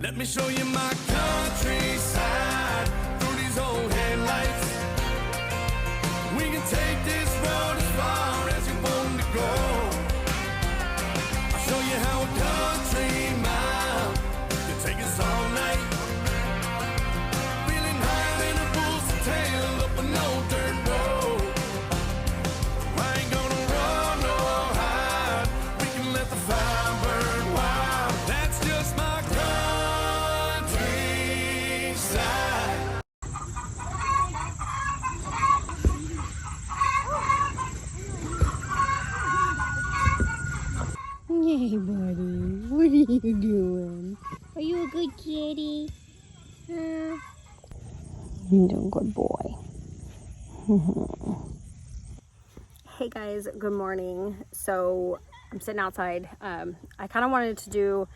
Let me show you my countryside through these old headlights. We can take this road as far as you want to go. I'll show you how a country mile can take us all night. Feeling higher than a bull's tail up an old dirt road. I ain't gonna run or hide. We can let the fire burn wild. That's just my countryside. Hey, buddy. What are you doing? Are you a good kitty? You're a good boy. Hey guys, good morning. So I'm sitting outside. I kind of wanted to do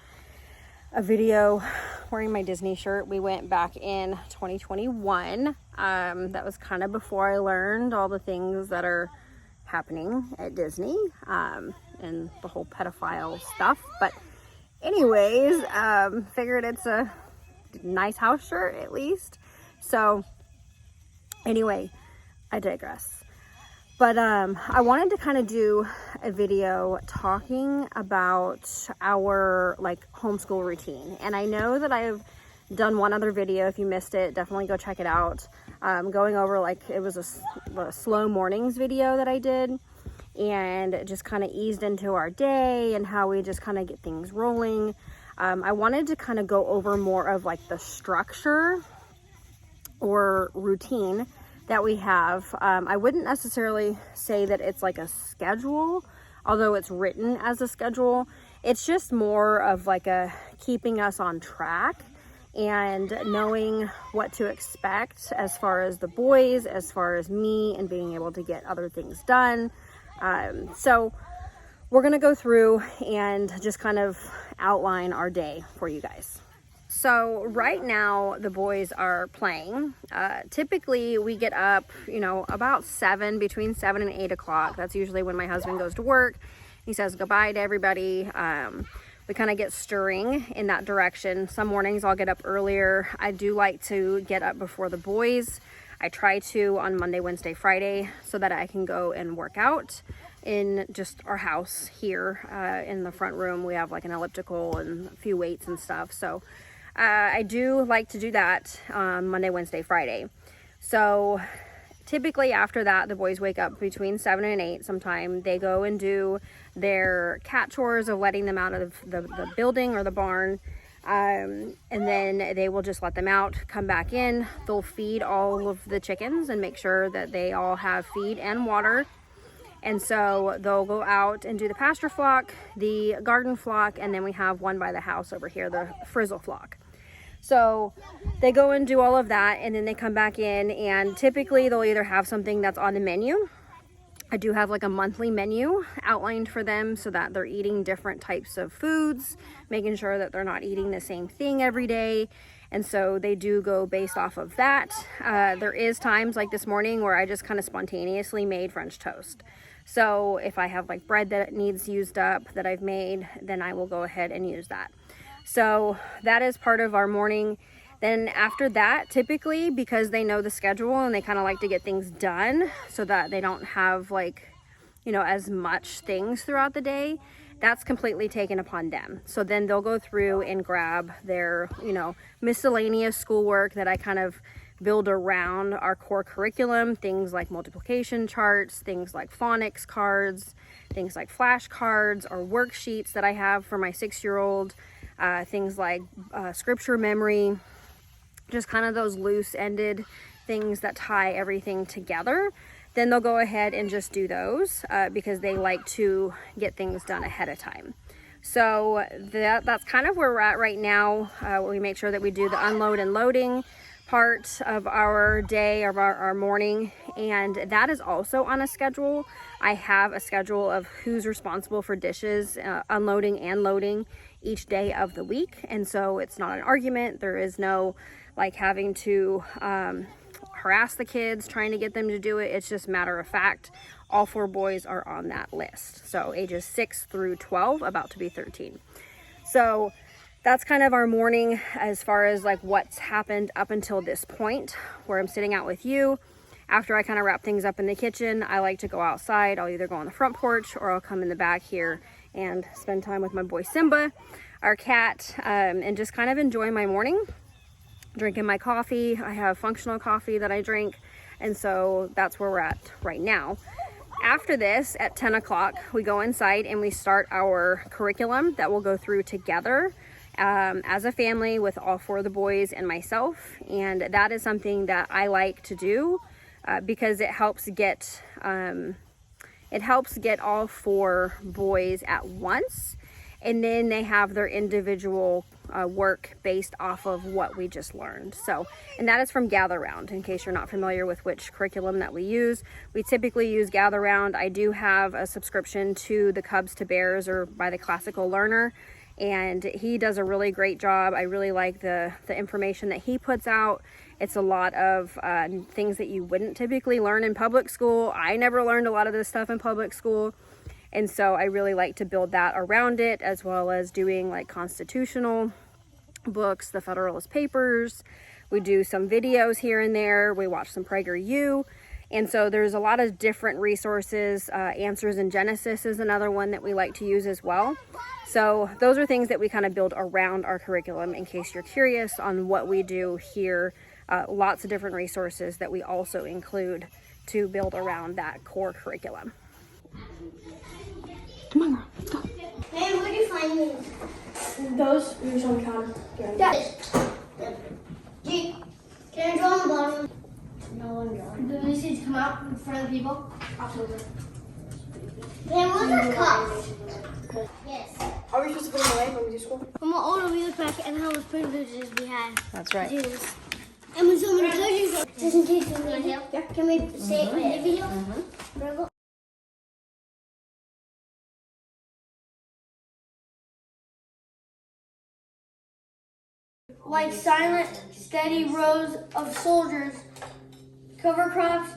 a video wearing my Disney shirt. We went back in 2021. That was kind of before I learned all the things that are happening at Disney and the whole pedophile stuff. But anyways, figured it's a nice house shirt at least. So anyway, I digress. But I wanted to kind of do a video talking about our like homeschool routine. And I know that I've done one other video. If you missed it, definitely go check it out. Going over like it was a slow mornings video that I did, and it just kind of eased into our day and how we just kind of get things rolling. I wanted to kind of go over more of like the structure or routine that we have. I wouldn't necessarily say that it's like a schedule, although it's written as a schedule. It's just more of like a keeping us on track and knowing what to expect as far as the boys, as far as me, and being able to get other things done. So we're gonna go through and just kind of outline our day for you guys. So right now the boys are playing. Typically we get up, about between 7 and 8 o'clock. That's usually when my husband goes to work. He says goodbye to everybody. We kind of get stirring in that direction. Some mornings I'll get up earlier. I do like to get up before the boys. I try to on Monday, Wednesday, Friday, so that I can go and work out in just our house here in the front room. We have like an elliptical and a few weights and stuff. So I do like to do that Monday, Wednesday, Friday. So typically after that, the boys wake up between 7 and 8 sometime. They go and do their cat chores of letting them out of the building or the barn. And then they will just let them out, come back in. They'll feed all of the chickens and make sure that they all have feed and water. And so they'll go out and do the pasture flock, the garden flock, and then we have one by the house over here, the frizzle flock. So they go and do all of that, and then they come back in, and typically they'll either have something that's on the menu. I do have like a monthly menu outlined for them so that they're eating different types of foods, making sure that they're not eating the same thing every day. And so they do go based off of that. There is times like this morning where I just kind of spontaneously made French toast. So if I have like bread that needs used up that I've made, then I will go ahead and use that. So that is part of our morning. Then after that, typically, because they know the schedule and they kind of like to get things done so that they don't have like, as much things throughout the day, that's completely taken upon them. So then they'll go through and grab their, miscellaneous schoolwork that I kind of build around our core curriculum, things like multiplication charts, things like phonics cards, things like flashcards or worksheets that I have for my 6-year-old, things like scripture memory, just kind of those loose-ended things that tie everything together. Then they'll go ahead and just do those because they like to get things done ahead of time. So that's kind of where we're at right now. We make sure that we do the unload and loading part of our day, of our morning, and that is also on a schedule. I have a schedule of who's responsible for dishes, unloading and loading each day of the week, and so it's not an argument. There is no like having to harass the kids trying to get them to do it. It's just matter of fact. All 4 boys are on that list, so ages 6 through 12, about to be 13. So that's kind of our morning as far as like what's happened up until this point where I'm sitting out with you. After I kind of wrap things up in the kitchen, I like to go outside. I'll either go on the front porch or I'll come in the back here and spend time with my boy Simba, our cat, and just kind of enjoy my morning, drinking my coffee. I have functional coffee that I drink, and so that's where we're at right now. After this, at 10 o'clock, we go inside and we start our curriculum that we'll go through together as a family with all 4 of the boys and myself. And that is something that I like to do because it helps get all 4 boys at once, and then they have their individual work based off of what we just learned. So, and that is from Gather Round, in case you're not familiar with which curriculum that we use. We typically use Gather Round. I do have a subscription to the Cubs to Bears or by the Classical Learner, and he does a really great job. I really like the information that he puts out. It's a lot of things that you wouldn't typically learn in public school. I never learned a lot of this stuff in public school. And so I really like to build that around it, as well as doing like constitutional books, the Federalist Papers. We do some videos here and there. We watch some PragerU. And so there's a lot of different resources. Answers in Genesis is another one that we like to use as well. So those are things that we kind of build around our curriculum in case you're curious on what we do here. Lots of different resources that we also include to build around that core curriculum. Come on, girl, let's go. Hey, where do you find these? Those, there's on the counter. G, can I draw on the bottom? No, I'm drawing. Do these seeds come out in front of the people? Absolutely. Hey, what's our cups? Yes. Are we supposed to put them away when we do school? I'm how old we look back and how much privileges we had. That's right. Jesus. And when someone touches it, just in case we need help, can we say it in the video? Like silent, steady rows of soldiers, cover crops,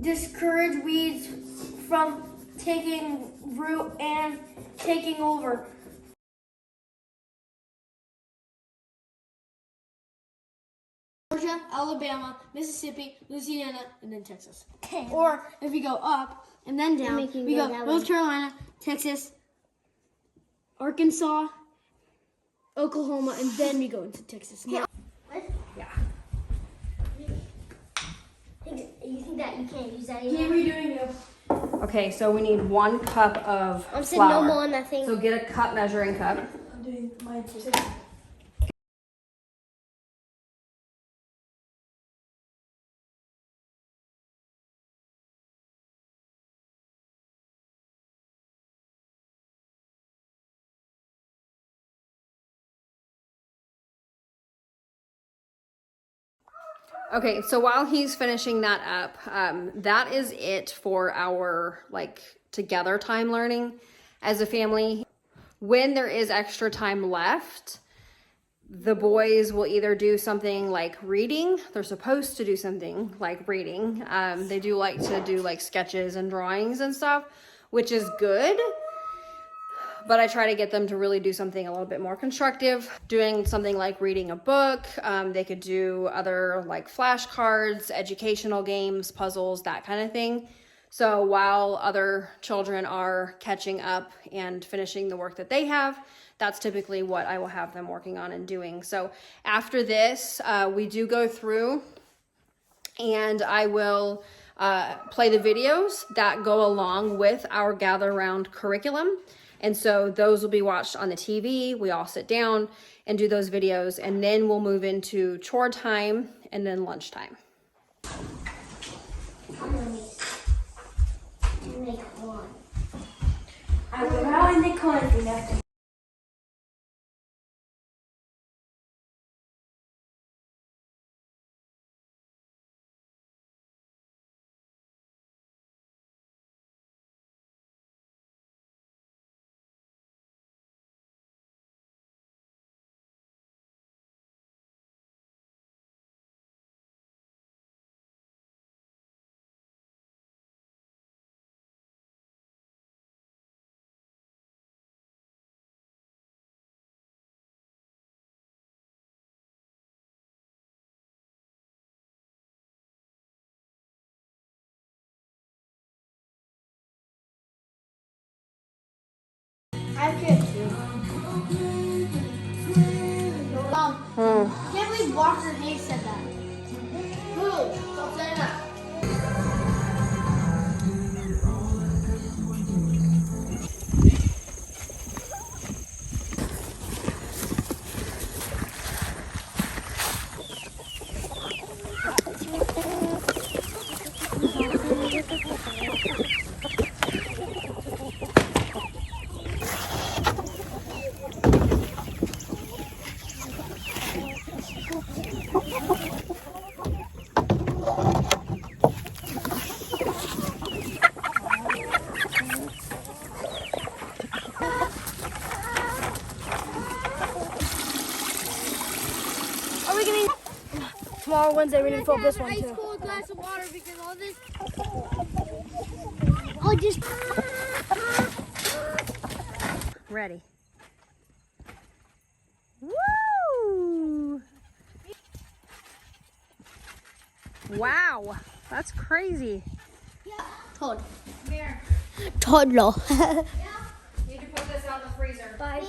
discourage weeds from taking root and taking over. Georgia, Alabama, Mississippi, Louisiana, and then Texas. Or if you go up and then down, we go North Carolina, Texas, Arkansas, Oklahoma, and then we go into Texas. Yeah. Yeah. You think that you can't use that Keep anymore? redoing you. Okay, so we need 1 cup of I'm saying flour. no more on that thing. So get a cup measuring cup. I'm doing mine for 6. Okay, so while he's finishing that up, that is it for our like together time learning as a family. When there is extra time left, the boys will either do something like reading. They're supposed to do something like reading. They do like to do like sketches and drawings and stuff, which is good. But I try to get them to really do something a little bit more constructive, doing something like reading a book. They could do other like flashcards, educational games, puzzles, that kind of thing. So while other children are catching up and finishing the work that they have, that's typically what I will have them working on and doing. So after this, we do go through and I will play the videos that go along with our Gather Round curriculum. And so those will be watched on the TV. We all sit down and do those videos, and then we'll move into chore time and then lunchtime. Make one. I will now in the corner. Walter Hayes said that. Who? Stop saying that. Are we gonna tomorrow Wednesday? We need to fill up this one Ice too. cold glass of water because all this. Oh, just. Ready. Woo! Wow, that's crazy. Todd. Toddler. Need to put this out in the freezer. Bye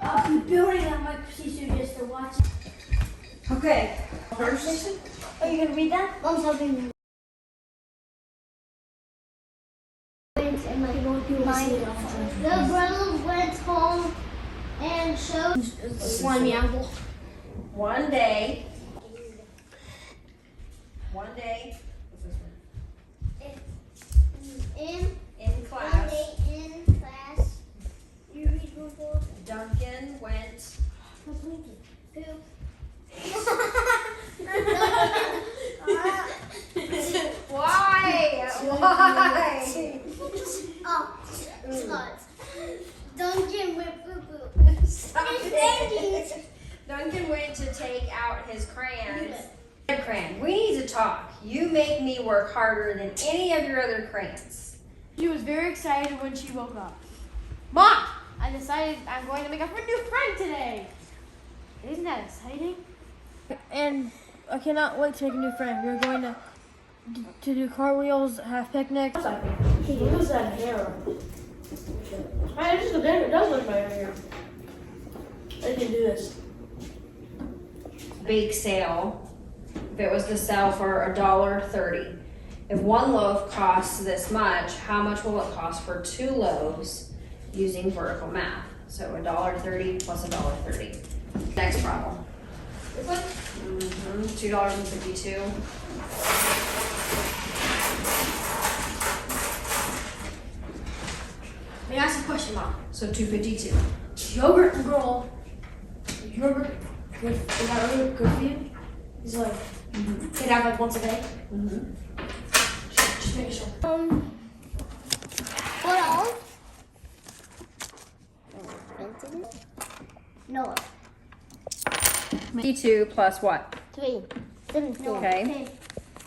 I'll be building on my procedure just to watch it. Okay. Are you gonna read that? Mom's helping me. The brothers went home and showed Slimy apple. One day. What's this one? in class, in class. You read before. Duncan went. Poop. Why? Oh, Todd. Duncan went poo poo. Stop it. Duncan went to take out his crayons. Red crayon, we need to talk. You make me work harder than any of your other crayons. She was very excited when she woke up. Mom, I decided I'm going to make a new friend today. Isn't that exciting? And I cannot wait to make a new friend. We're going to do car wheels, have picnics. Look at that hair. It does look my hair. I can do this. Bake sale. If it was to sell for $1.30. If one loaf costs this much, how much will it cost for 2 loaves using vertical math? So $1.30 plus $1.30. Next problem. This one? $2.52. May I ask a question, Mom? So $2.52. Yogurt roll. Yogurt good. Is that really good for you? Is it like get out like once a day? Just make sure. What else? No. 52 plus what? 3. 17. Okay.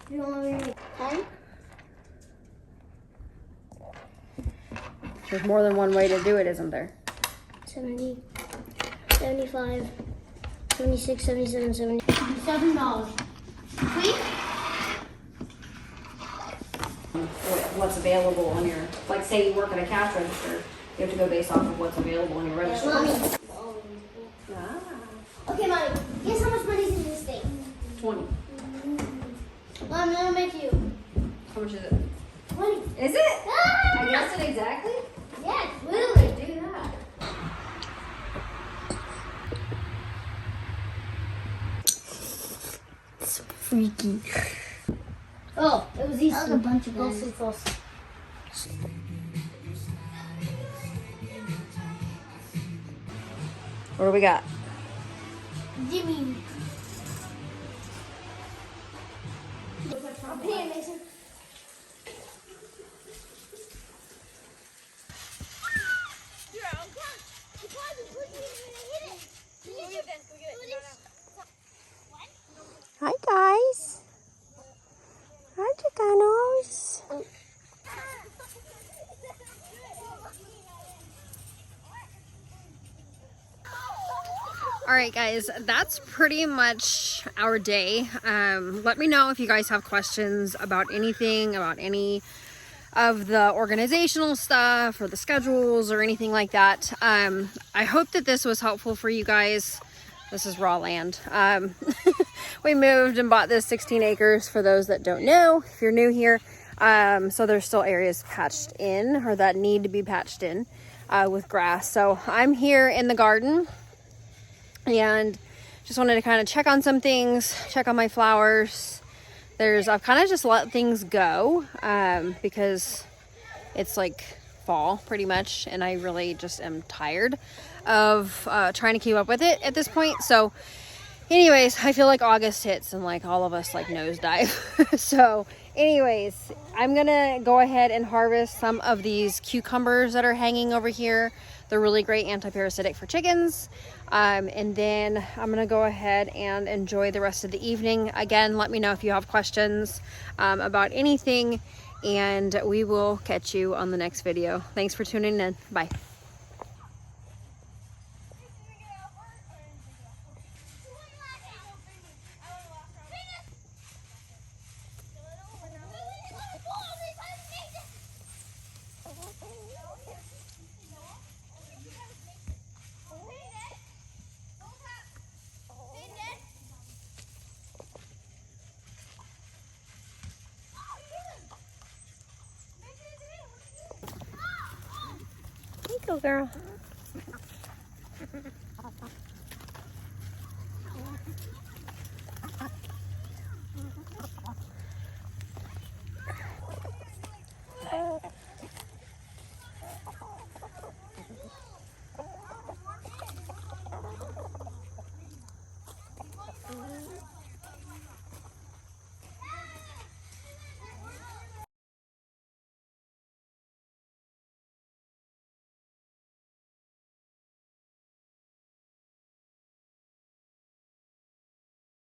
You want me to make 10? There's more than one way to do it, isn't there? 70, 75, 76, 77, 77 Sweet? What's available on your, like say you work at a cash register, you have to go based off of what's available on your register. Mommy. Ah, Okay, Mommy. Guess how much money is in this thing? 20. Mom, I'm gonna make you. How much is it? 20. Is it? Ah! I guessed it exactly? Yes, literally. Do that. It's freaky. Oh, it was these two. A bunch of guys. False. What do we got? Jimmy. Up here, Mason. Hi guys. Hi Chicanos. All right guys, that's pretty much our day. Let me know if you guys have questions about anything, about any of the organizational stuff or the schedules or anything like that. I hope that this was helpful for you guys. This is raw land. We moved and bought this 16 acres for those that don't know, if you're new here. So there's still areas patched in or that need to be patched in with grass. So I'm here in the garden and just wanted to kind of check on some things, check on my flowers. I've kind of just let things go because it's like fall pretty much, and I really just am tired of trying to keep up with it at this point. So anyways, I feel like August hits and like all of us like nosedive. So anyways, I'm gonna go ahead and harvest some of these cucumbers that are hanging over here. They're really great anti-parasitic for chickens. And then I'm gonna go ahead and enjoy the rest of the evening. Again, let me know if you have questions about anything, and we will catch you on the next video. Thanks for tuning in. Bye. There you go, girl.